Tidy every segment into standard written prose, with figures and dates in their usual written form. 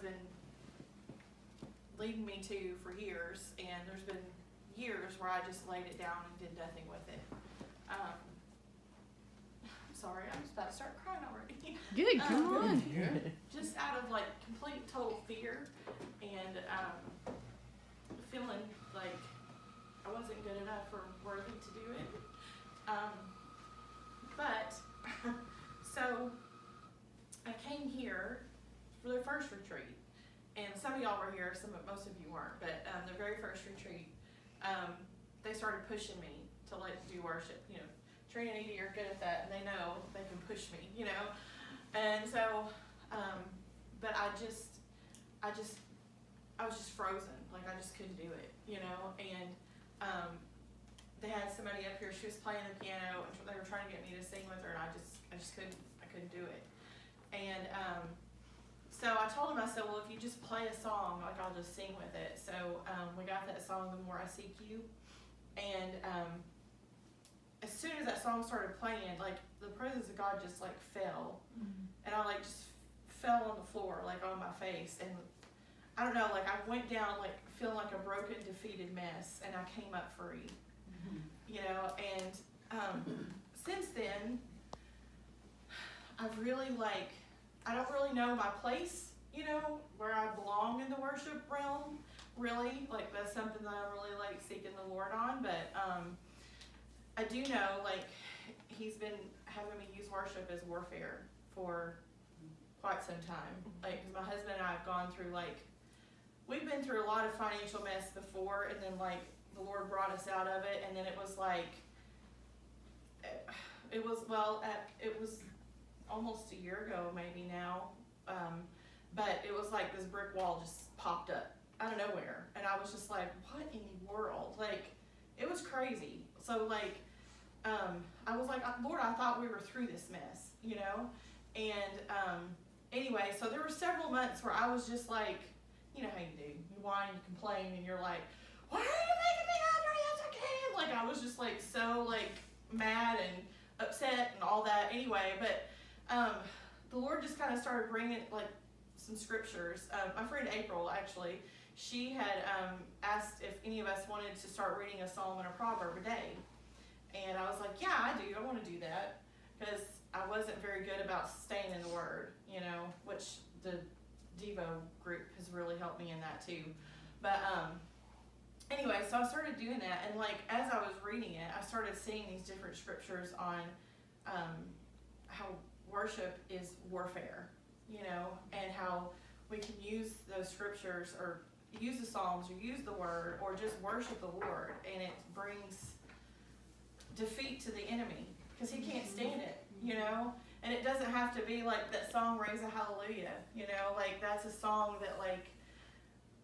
been leading me to for years, and there's been years where I just laid it down and did nothing with it. I'm sorry, I'm just about to start crying already. Good, come on. Just out of like complete total fear and feeling like I wasn't good enough or worthy to do it. But so I came here for the first retreat, and some of y'all were here, most of you weren't, but the very first retreat, they started pushing me to do worship. You know, Trinity, you're good at that, and they know they can push me, you know. And so, but I was just frozen, like I just couldn't do it, you know. And they had somebody up here, she was playing the piano, and they were trying to get me to sing with her, and I just couldn't do it. And so I told him, I said, well, if you just play a song, like I'll just sing with it. So we got that song, The More I Seek You. And as soon as that song started playing, like the presence of God just like fell. Mm-hmm. And I like just fell on the floor, like on my face. And I don't know, like I went down like feeling like a broken, defeated mess, and I came up free. Mm-hmm. You know, and since then, I've really I don't really know my place, you know, where I belong in the worship realm, really. Like, that's something that I'm really, seeking the Lord on. But I do know, He's been having me use worship as warfare for quite some time. Like, 'cause my husband and I have gone through, we've been through a lot of financial mess before, and then, the Lord brought us out of it, and then it was, it was almost a year ago maybe now, but it was like this brick wall just popped up out of nowhere, and I was just like, what in the world? It was crazy. So I was like, Lord, I thought we were through this mess, you know. And anyway, so there were several months where I was just you know how you do, you whine, you complain, and you're like, why are you making me go through this again? I was just so mad and upset and all that. Anyway, but the Lord just kind of started bringing some scriptures. My friend April, actually, she had asked if any of us wanted to start reading a psalm and a proverb a day. And I was like, yeah, I do. I want to do that. Because I wasn't very good about staying in the Word, you know, which the Devo group has really helped me in that too. But anyway, so I started doing that. And as I was reading it, I started seeing these different scriptures on how worship is warfare, you know, and how we can use those scriptures or use the Psalms or use the Word or just worship the Lord, and it brings defeat to the enemy because he can't stand it, you know. And it doesn't have to be that song Raise a Hallelujah, you know, that's a song that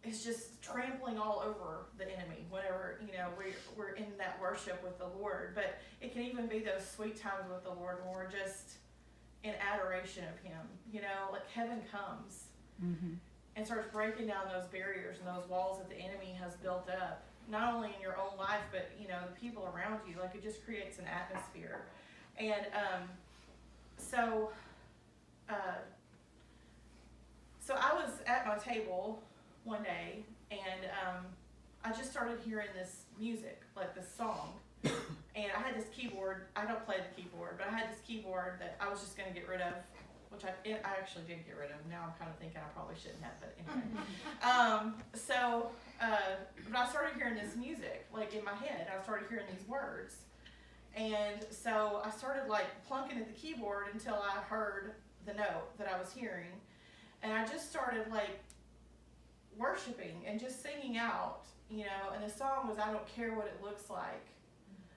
is just trampling all over the enemy whenever, you know, we're in that worship with the Lord. But it can even be those sweet times with the Lord when we're just in adoration of Him, you know, heaven comes and starts breaking down those barriers and those walls that the enemy has built up, not only in your own life, but, you know, the people around you. It just creates an atmosphere. And so I was at my table one day, and I just started hearing this music, this song. And I had this keyboard. I don't play the keyboard, but I had this keyboard that I was just going to get rid of, which I actually did get rid of. Now I'm kind of thinking I probably shouldn't have, but anyway. But I started hearing this music, in my head. I started hearing these words. And so I started, plunking at the keyboard until I heard the note that I was hearing. And I just started, worshiping and just singing out, you know. And the song was, I don't care what it looks like.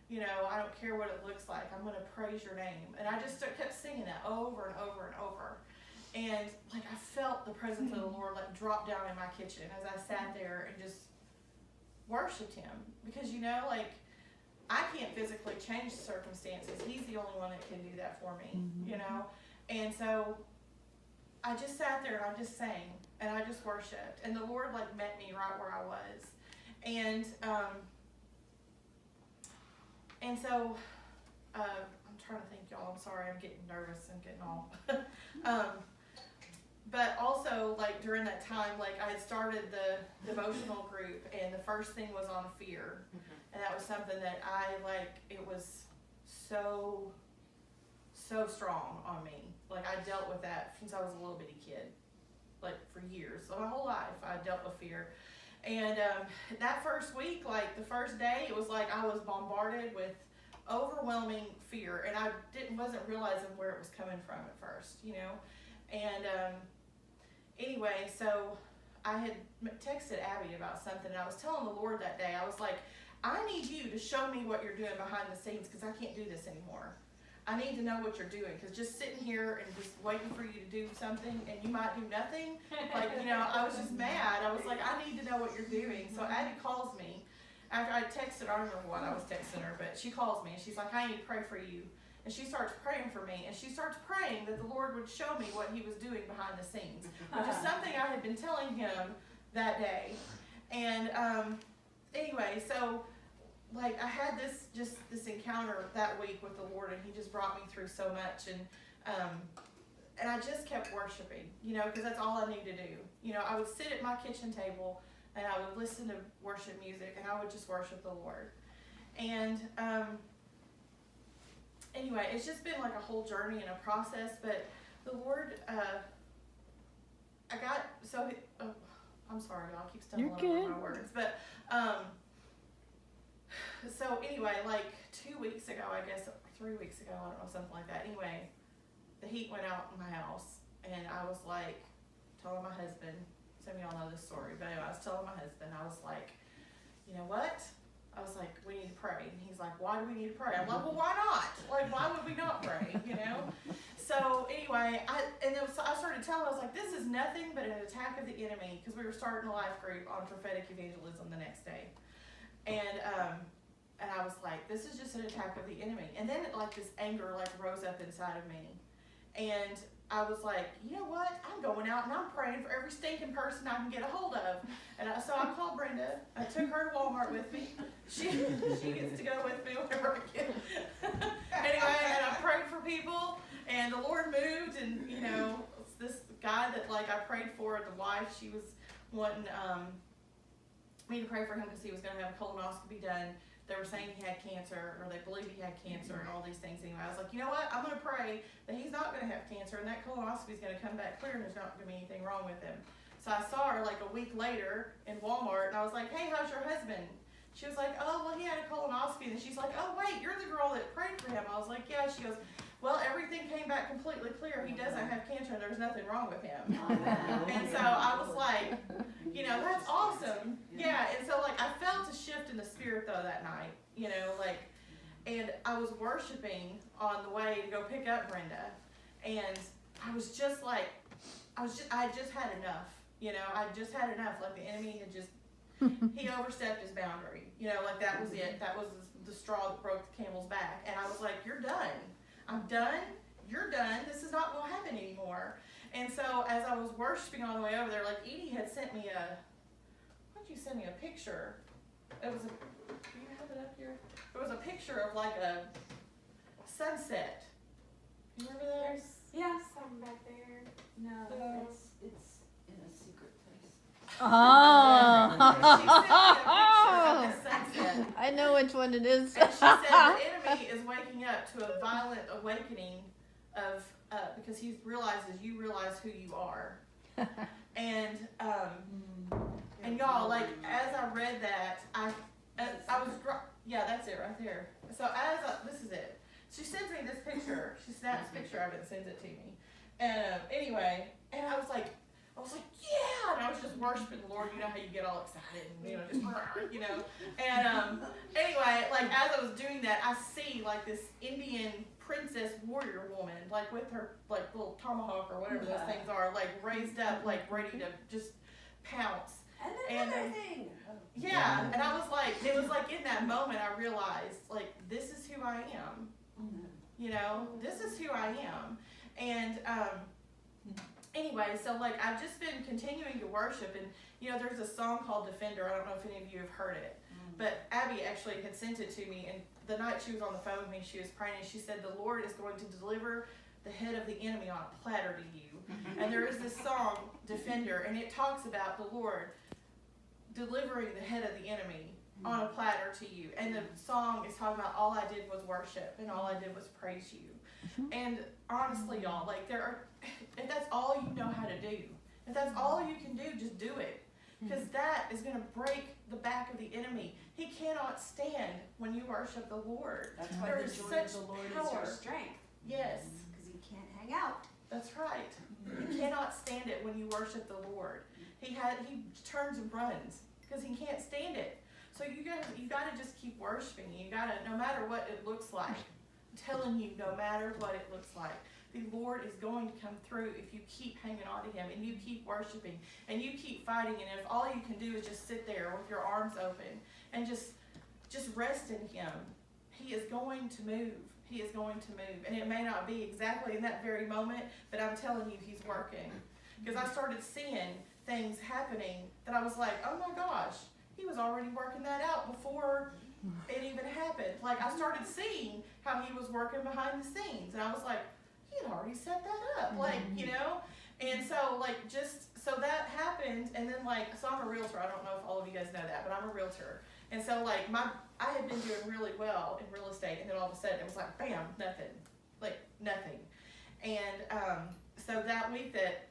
You know, I don't care what it looks like. I'm going to praise your name. And I just kept singing that over and over and over. And, I felt the presence of the Lord, drop down in my kitchen as I sat there and just worshiped Him. Because, you know, I can't physically change the circumstances. He's the only one that can do that for me, you know. And so I just sat there and I just sang and I just worshiped. And the Lord, met me right where I was. And so, I'm trying to think, y'all. I'm sorry, I'm getting nervous and getting all. But also, so like during that time, like I had started the devotional group, and the first thing was on fear. And that was something that it was so strong on me. Like I dealt with that since I was a little bitty kid, like for years. So my whole life I dealt with fear. And that first week, like the first day, it was like I was bombarded with overwhelming fear, and I wasn't realizing where it was coming from at first, you know. And anyway, so I had texted Abby about something, and I was telling the Lord that day, I was like, I need you to show me what you're doing behind the scenes, because I can't do this anymore. I need to know what you're doing, because just sitting here and just waiting for you to do something, and you might do nothing, like, you know, I was just mad. I was like, I need to know what you're doing. So Abby calls me after I texted, I don't remember what I was texting her, but she calls me and she's like, I need to pray for you. And she starts praying for me, and she starts praying that the Lord would show me what he was doing behind the scenes, which is something I had been telling him that day. And anyway, so like I had this encounter that week with the Lord, and he just brought me through so much, and I just kept worshiping, you know, because that's all I need to do. You know, I would sit at my kitchen table and I would listen to worship music, and I would just worship the Lord. And anyway, it's just been like a whole journey and a process, but the Lord, I'm sorry, y'all, I keep stumbling over my words, but so anyway, like 2 weeks ago, I guess, 3 weeks ago, I don't know, something like that. Anyway, the heat went out in my house, and I was like, telling my husband, some of y'all know this story, but anyway, I was telling my husband, I was like, you know what? I was like, we need to pray. And he's like, why do we need to pray? I'm like, well, why not? Like, why would we not pray, you know? So anyway, I started telling him, I was like, this is nothing but an attack of the enemy, because we were starting a life group on prophetic evangelism the next day. And I was like, this is just an attack of the enemy. And then like this anger like rose up inside of me. And I was like, you know what? I'm going out and I'm praying for every stinking person I can get a hold of. And so I called Brenda. I took her to Walmart with me. She gets to go with me whenever I can. Anyway, and I prayed for people, and the Lord moved. And you know, this guy that like I prayed for, the wife, she was wanting me to pray for him because he was going to have a colonoscopy done. They were saying he had cancer, or they believe he had cancer, and all these things. Anyway, I was like, you know what? I'm going to pray that he's not going to have cancer, and that colonoscopy is going to come back clear, and there's not going to be anything wrong with him. So I saw her like a week later in Walmart, and I was like, hey, how's your husband? She was like, oh, well, he had a colonoscopy. And she's like, oh, wait, you're the girl that prayed for him. I was like, yeah. She goes, well, everything came back completely clear. He doesn't have cancer, and there's nothing wrong with him. And so I was like, you know, that's awesome. Yeah, and so like I felt a shift in the spirit though that night, you know, like, and I was worshiping on the way to go pick up Brenda, and I was just like, I had just had enough, you know, I just had enough. Like the enemy had just, he overstepped his boundary, you know, like that was it. That was the straw that broke the camel's back. And I was like, you're done. I'm done. You're done. This is not going to happen anymore. And so as I was worshiping on the way over there, like Edie had sent me you sent me a picture. It was do you have it up here? It was a picture of like a sunset. You remember that? Yeah, some back there. No, it's in a secret place. Oh. She sent me a picture of the sunset. I know which one it is. And she said the enemy is waking up to a violent awakening of because you realize who you are. And y'all, like, as I read that, I was, yeah, that's it right there. So this is it. She sends me this picture. She snaps a picture of it and sends it to me. And anyway, and I was like, yeah, and I was just worshiping the Lord. You know how you get all excited and, you know, just, you know. And anyway, like, as I was doing that, I see, like, this Indian princess warrior woman, like, with her, like, little tomahawk or whatever those things are, like, raised up, like, ready to just pounce. And another thing. Yeah, and I was like, it was like in that moment I realized, like, this is who I am. You know, this is who I am. And anyway, so like I've just been continuing to worship, and you know, there's a song called Defender. I don't know if any of you have heard it, but Abby actually had sent it to me, and the night she was on the phone with me, she was praying, and she said, the Lord is going to deliver the head of the enemy on a platter to you. And there is this song, Defender, and it talks about the Lord delivering the head of the enemy on a platter to you. And the song is talking about all I did was worship and all I did was praise you. And honestly, y'all, like if that's all you know how to do, if that's all you can do, just do it. Because that is going to break the back of the enemy. He cannot stand when you worship the Lord. That's why There the is joy such of the Lord power. is your strength. Yes. Because he can't hang out. That's right. He cannot stand it when you worship the Lord. He turns and runs because he can't stand it. So you gotta just keep worshiping. You gotta, no matter what it looks like. I'm telling you, no matter what it looks like, the Lord is going to come through if you keep hanging on to him and you keep worshiping and you keep fighting. And if all you can do is just sit there with your arms open and just rest in him, he is going to move. He is going to move. And it may not be exactly in that very moment, but I'm telling you, he's working. Because I started seeing things happening that I was like, oh my gosh, he was already working that out before it even happened. Like, I started seeing how he was working behind the scenes. And I was like, he had already set that up. Like, you know? And so, like, so that happened. And then, like, so I'm a realtor. I don't know if all of you guys know that, but I'm a realtor. And so, like, I had been doing really well in real estate. And then all of a sudden, it was like, bam, nothing. Like, nothing. And so that week that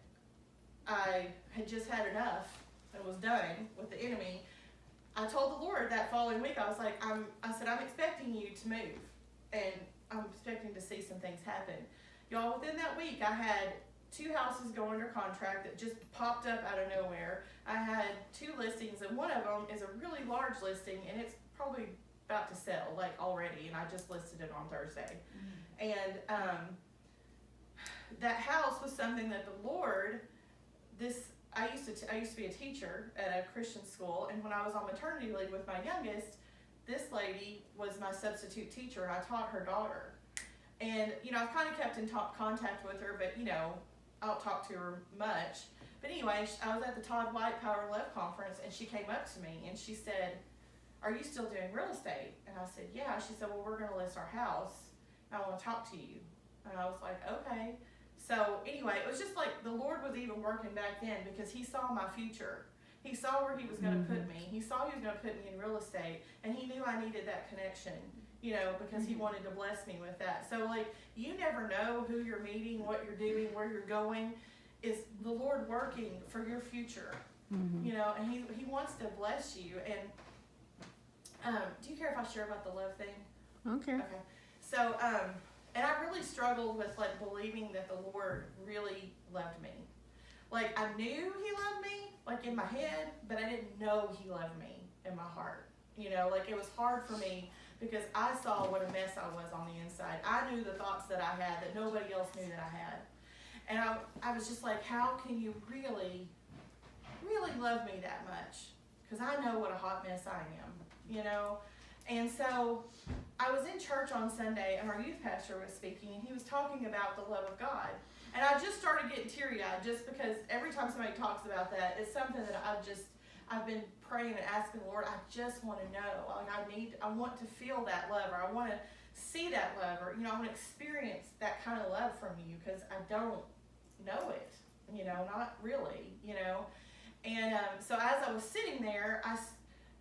I had just had enough and was done with the enemy, I told the Lord that following week, I was like, I said, I'm expecting you to move, and I'm expecting to see some things happen. Y'all, within that week, I had 2 houses go under contract that just popped up out of nowhere. I had 2 listings, and one of them is a really large listing, and it's probably about to sell, like, already, and I just listed it on Thursday. And that house was something that the Lord, I used to be a teacher at a Christian school, and when I was on maternity leave with my youngest, this lady was my substitute teacher, and I taught her daughter. And, you know, I've kind of kept in contact with her, but, you know, I don't talk to her much. But anyway, I was at the Todd White Power Love Conference, and she came up to me, and she said, are you still doing real estate? And I said, yeah. She said, well, we're going to list our house, and I want to talk to you. And I was like, okay. So anyway, it was just like the Lord was even working back then because he saw my future. He saw where he was going to put me. He saw he was going to put me in real estate, and he knew I needed that connection, you know, because he wanted to bless me with that. So, like, you never know who you're meeting, what you're doing, where you're going. Is the Lord working for your future, you know, and he wants to bless you. And do you care if I share about the love thing? Okay. Okay. So, and I really struggled with, like, believing that the Lord really loved me. Like, I knew he loved me, like, in my head, but I didn't know he loved me in my heart. You know, like, it was hard for me because I saw what a mess I was on the inside. I knew the thoughts that I had that nobody else knew that I had. And I was just like, how can you really, really love me that much? Because I know what a hot mess I am, you know? And so I was in church on Sunday, and our youth pastor was speaking, and he was talking about the love of God. And I just started getting teary-eyed just because every time somebody talks about that, it's something that I've been praying and asking the Lord, I just want to know. Like, I want to feel that love, or I want to see that love, or, you know, I want to experience that kind of love from you because I don't know it, you know, not really, you know. And so as I was sitting there,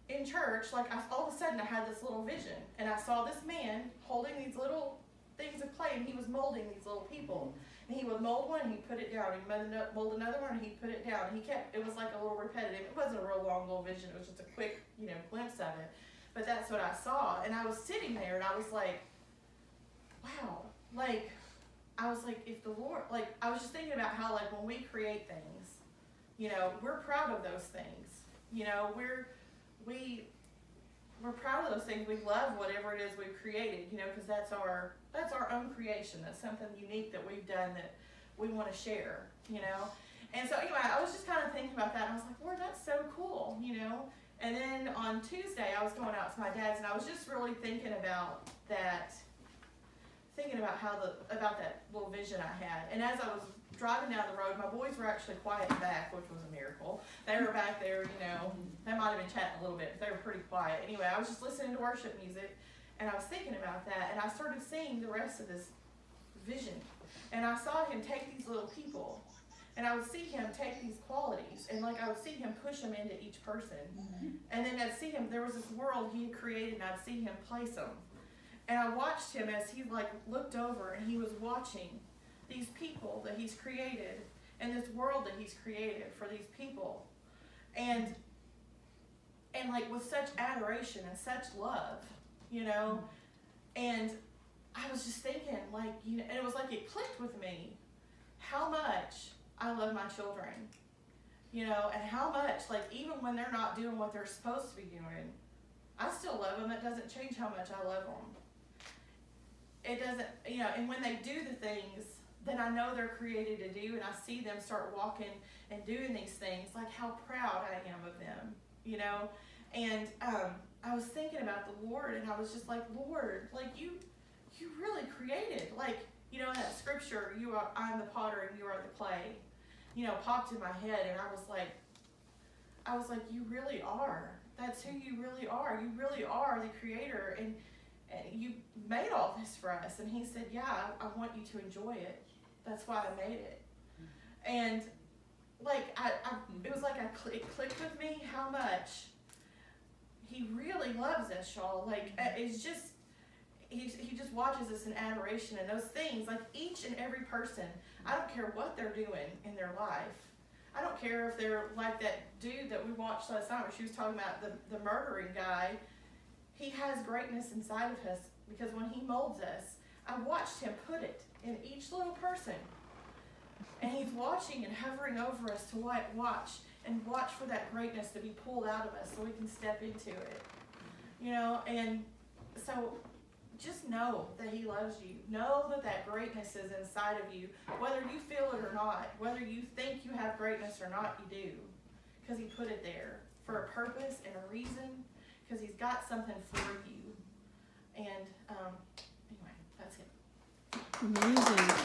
in church, like, all of a sudden I had this little vision, and I saw this man holding these little things of clay, and he was molding these little people. And he would mold one, and he'd put it down. He'd mold another one, and he'd put it down. It was like a little repetitive. It wasn't a real long little vision. It was just a quick, you know, glimpse of it. But that's what I saw. And I was sitting there, and I was like, wow. Like, I was like, if the Lord, like, I was just thinking about how, like, when we create things, you know, we're proud of those things. You know, we're proud of those things. We love whatever it is we've created, you know, because that's our own creation. That's something unique that we've done that we want to share, you know. And so anyway, I was just kind of thinking about that, and I was like, Lord, that's so cool, you know. And then on Tuesday, I was going out to my dad's, and I was just really thinking about that little vision I had. And as I was driving down the road, my boys were actually quiet back, which was a miracle. They were back there, you know, they might have been chatting a little bit, but they were pretty quiet. Anyway, I was just listening to worship music, and I was thinking about that, and I started seeing the rest of this vision And I saw him take these little people, and I would see him take these qualities, and like I would see him push them into each person. And then I'd see him, there was this world he had created, and I'd see him place them. And I watched him as he like looked over, and he was watching these people that he's created, and this world that he's created for these people. And like with such adoration and such love, you know, and I was just thinking, like, you know, and it was like it clicked with me how much I love my children, you know, and how much, like, even when they're not doing what they're supposed to be doing, I still love them. It doesn't change how much I love them. It doesn't, you know, and when they do the things that I know they're created to do, and I see them start walking and doing these things, like how proud I am of them, you know. And I was thinking about the Lord, and I was just like, Lord, like you really created, like, you know, in that scripture, I'm the potter and you are the clay, you know, popped in my head, and I was like, you really are. That's who you really are. You really are the creator, and you made all this for us. And he said, yeah, I want you to enjoy it. That's why I made it. And like, it was like it clicked with me how much he really loves us, y'all. Like, it's just, he just watches us in adoration, and those things, like each and every person, I don't care what they're doing in their life. I don't care if they're like that dude that we watched last night where she was talking about the murdering guy. He has greatness inside of us, because when he molds us, I watched him put it in each little person. And he's watching and hovering over us to watch for that greatness to be pulled out of us so we can step into it. You know, and so just know that he loves you. Know that greatness is inside of you, whether you feel it or not, whether you think you have greatness or not, you do. Because he put it there for a purpose and a reason, because he's got something for you. And anyway, that's it. Amazing.